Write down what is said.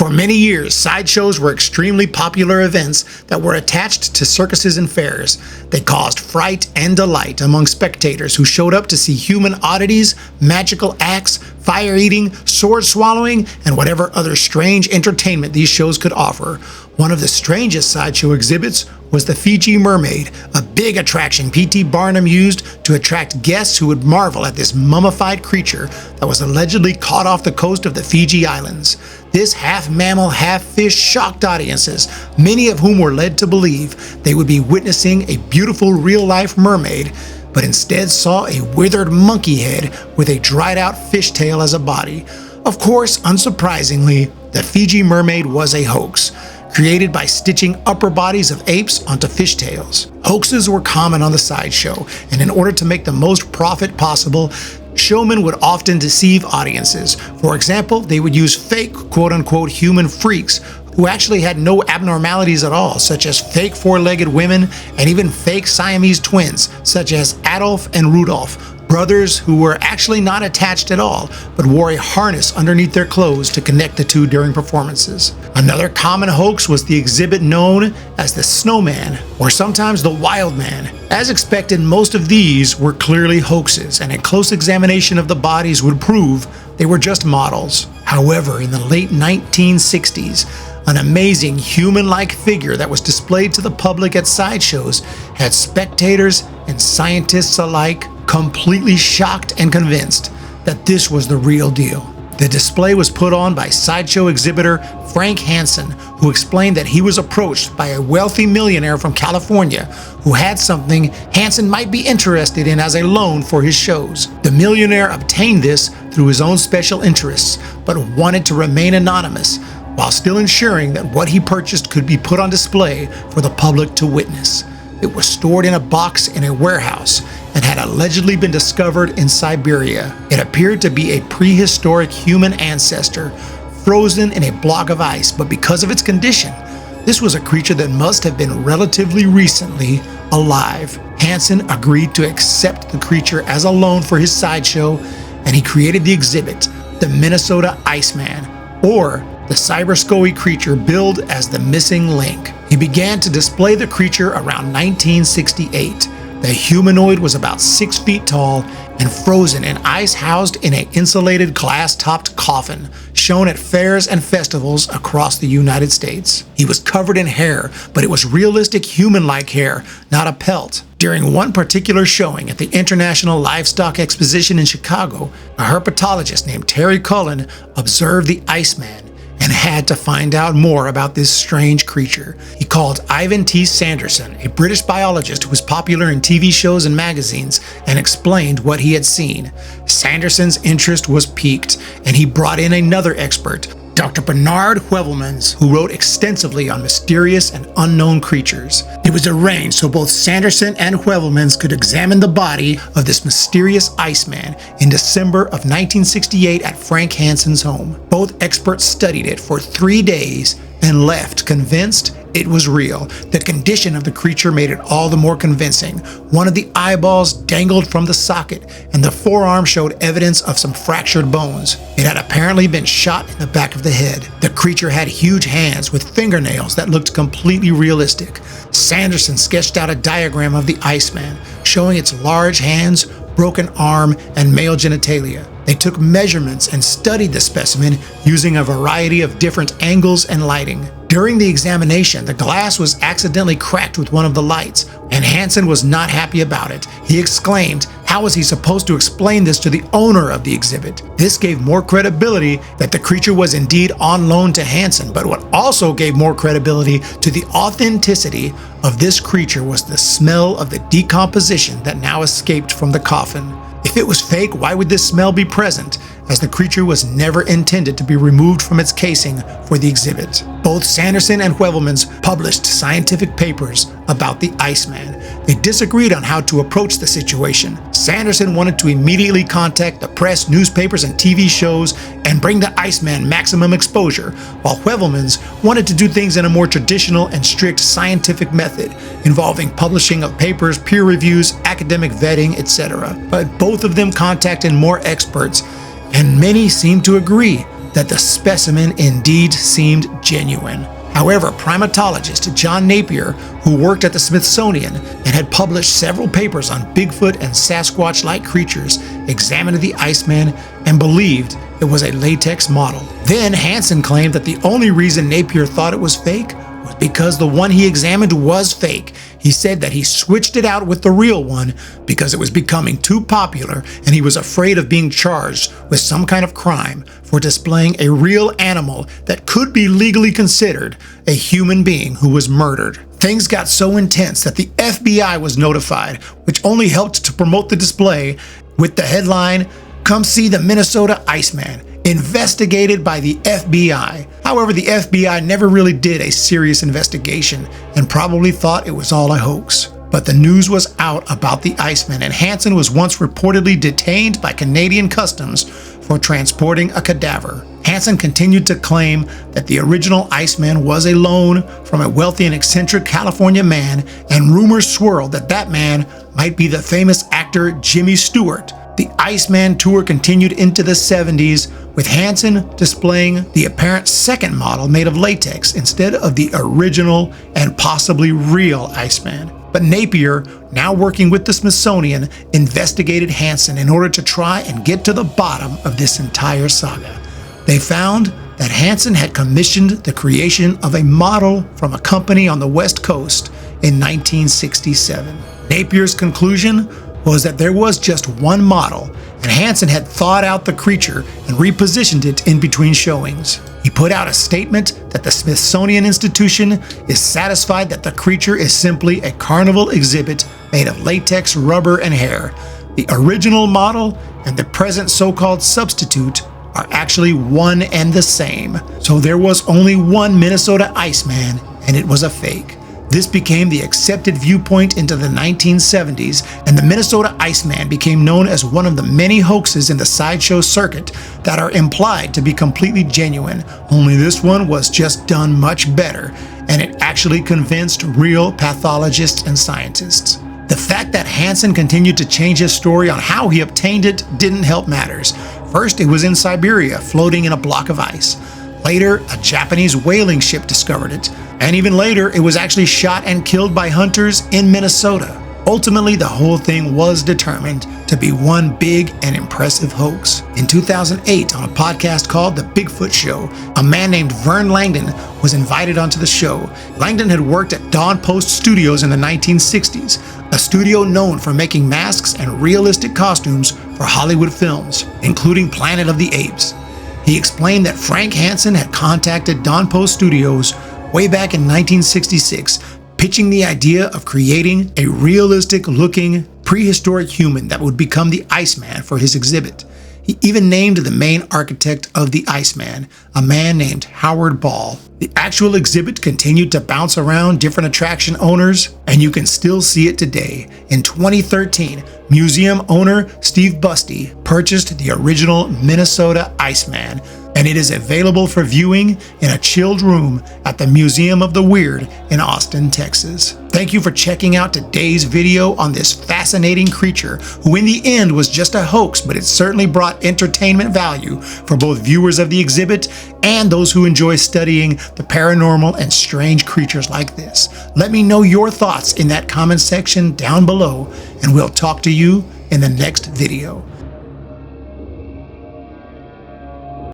For many years, sideshows were extremely popular events that were attached to circuses and fairs. They caused fright and delight among spectators who showed up to see human oddities, magical acts, fire eating, sword swallowing, and whatever other strange entertainment these shows could offer. One of the strangest sideshow exhibits was the Fiji Mermaid, a big attraction P.T. Barnum used to attract guests who would marvel at this mummified creature that was allegedly caught off the coast of the Fiji Islands. This half-mammal, half-fish shocked audiences, many of whom were led to believe they would be witnessing a beautiful real-life mermaid, but instead saw a withered monkey head with a dried-out fishtail as a body. Of course, unsurprisingly, the Fiji Mermaid was a hoax, created by stitching upper bodies of apes onto fishtails. Hoaxes were common on the sideshow, and in order to make the most profit possible, showmen would often deceive audiences. For example, they would use fake quote-unquote human freaks who actually had no abnormalities at all, such as fake four-legged women and even fake Siamese twins, such as Adolf and Rudolph, brothers who were actually not attached at all, but wore a harness underneath their clothes to connect the two during performances. Another common hoax was the exhibit known as the Snowman, or sometimes the Wild Man. As expected, most of these were clearly hoaxes, and a close examination of the bodies would prove they were just models. However, in the late 1960s, an amazing human-like figure that was displayed to the public at sideshows had spectators and scientists alike completely shocked and convinced that this was the real deal. The display was put on by sideshow exhibitor Frank Hansen, who explained that he was approached by a wealthy millionaire from California who had something Hansen might be interested in as a loan for his shows. The millionaire obtained this through his own special interests, but wanted to remain anonymous, while still ensuring that what he purchased could be put on display for the public to witness. It was stored in a box in a warehouse and had allegedly been discovered in Siberia. It appeared to be a prehistoric human ancestor, frozen in a block of ice, but because of its condition, this was a creature that must have been relatively recently alive. Hansen agreed to accept the creature as a loan for his sideshow, and he created the exhibit, the Minnesota Iceman, or the cyberscoey creature billed as the missing link. He began to display the creature around 1968. The humanoid was about 6 feet tall and frozen in ice, housed in an insulated glass-topped coffin shown at fairs and festivals across the United States. He was covered in hair, but it was realistic human-like hair, not a pelt. During one particular showing at the International Livestock Exposition in Chicago, a herpetologist named Terry Cullen observed the Iceman and had to find out more about this strange creature. He called Ivan T. Sanderson, a British biologist who was popular in TV shows and magazines, and explained what he had seen. Sanderson's interest was piqued, and he brought in another expert, Dr. Bernard Heuvelmans, who wrote extensively on mysterious and unknown creatures. It was arranged so both Sanderson and Heuvelmans could examine the body of this mysterious Iceman in December of 1968 at Frank Hansen's home. Both experts studied it for 3 days and left convinced it was real. The condition of the creature made it all the more convincing. One of the eyeballs dangled from the socket, and the forearm showed evidence of some fractured bones. It had apparently been shot in the back of the head. The creature had huge hands with fingernails that looked completely realistic. Sanderson sketched out a diagram of the Iceman, showing its large hands, broken arm, and male genitalia. They took measurements and studied the specimen using a variety of different angles and lighting. During the examination, the glass was accidentally cracked with one of the lights, and Hansen was not happy about it. He exclaimed, how was he supposed to explain this to the owner of the exhibit? This gave more credibility that the creature was indeed on loan to Hansen, but what also gave more credibility to the authenticity of this creature was the smell of the decomposition that now escaped from the coffin. If it was fake, why would this smell be present, as the creature was never intended to be removed from its casing for the exhibit? Both Sanderson and Heuvelmans published scientific papers about the Iceman. They disagreed on how to approach the situation. Sanderson wanted to immediately contact the press, newspapers, and TV shows and bring the Iceman maximum exposure, while Heuvelmans wanted to do things in a more traditional and strict scientific method, involving publishing of papers, peer reviews, academic vetting, etc. But both of them contacted more experts, and many seemed to agree that the specimen indeed seemed genuine. However, primatologist John Napier, who worked at the Smithsonian and had published several papers on Bigfoot and Sasquatch-like creatures, examined the Iceman and believed it was a latex model. Then Hansen claimed that the only reason Napier thought it was fake was because the one he examined was fake. He said that he switched it out with the real one because it was becoming too popular and he was afraid of being charged with some kind of crime for displaying a real animal that could be legally considered a human being who was murdered. Things got so intense that the FBI was notified, which only helped to promote the display with the headline, "Come see the Minnesota Iceman, investigated by the FBI." However, the FBI never really did a serious investigation and probably thought it was all a hoax. But the news was out about the Iceman, and Hansen was once reportedly detained by Canadian Customs for transporting a cadaver. Hansen continued to claim that the original Iceman was a loan from a wealthy and eccentric California man, and rumors swirled that that man might be the famous actor Jimmy Stewart. The Iceman tour continued into the 70s, with Hansen displaying the apparent second model made of latex instead of the original and possibly real Iceman. But Napier, now working with the Smithsonian, investigated Hansen in order to try and get to the bottom of this entire saga. They found that Hansen had commissioned the creation of a model from a company on the West Coast in 1967. Napier's conclusion was that there was just one model, and Hansen had thawed out the creature and repositioned it in between showings. He put out a statement that the Smithsonian Institution is satisfied that the creature is simply a carnival exhibit made of latex, rubber, and hair. The original model and the present so-called substitute are actually one and the same. So there was only one Minnesota Iceman, and it was a fake. This became the accepted viewpoint into the 1970s, and the Minnesota Iceman became known as one of the many hoaxes in the sideshow circuit that are implied to be completely genuine. Only this one was just done much better, and it actually convinced real pathologists and scientists. The fact that Hansen continued to change his story on how he obtained it didn't help matters. First, it was in Siberia, floating in a block of ice. Later, a Japanese whaling ship discovered it. And even later, it was actually shot and killed by hunters in Minnesota. Ultimately, the whole thing was determined to be one big and impressive hoax. In 2008, on a podcast called The Bigfoot Show, a man named Vern Langdon was invited onto the show. Langdon had worked at Dawn Post Studios in the 1960s, a studio known for making masks and realistic costumes for Hollywood films, including Planet of the Apes. He explained that Frank Hansen had contacted Dawn Post Studios way back in 1966, pitching the idea of creating a realistic-looking prehistoric human that would become the Iceman for his exhibit. He even named the main architect of the Iceman, a man named Howard Ball. The actual exhibit continued to bounce around different attraction owners, and you can still see it today. In 2013, museum owner Steve Busty purchased the original Minnesota Iceman, and it is available for viewing in a chilled room at the Museum of the Weird in Austin, Texas. Thank you for checking out today's video on this fascinating creature, who in the end was just a hoax, but it certainly brought entertainment value for both viewers of the exhibit and those who enjoy studying the paranormal and strange creatures like this. Let me know your thoughts in that comment section down below, and we'll talk to you in the next video.